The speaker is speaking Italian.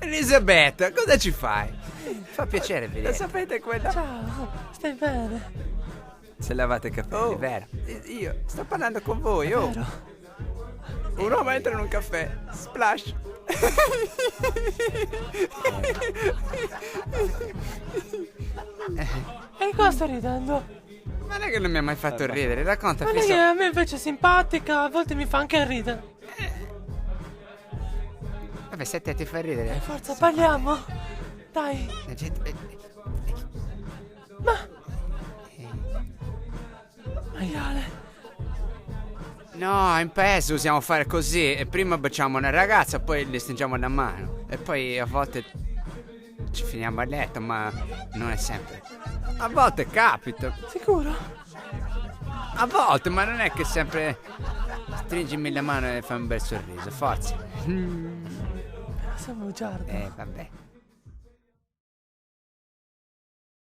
Elisabetta, cosa ci fai? Fa piacere vedere. Sapete quella... Ciao, stai bene? Se lavate i capelli, vero? Io sto parlando con voi, oh. Un uomo entra in un caffè. Splash. E cosa stai ridendo? Ma non è che non mi ha mai fatto ridere, racconta, Non è fisso. che a me invece è simpatica, a volte mi fa anche ridere. Vabbè, se a te ti fa ridere. Forza, parliamo. Dai. La gente... Maiale. No, in paese usiamo fare così. E prima baciamo una ragazza, poi le stringiamo la mano. E poi a volte ci finiamo a letto, ma non è sempre. A volte capita. Sicuro? A volte, ma non è che sempre stringimi la mano e fai un bel sorriso. Forza. Siamo bugiardo. Vabbè.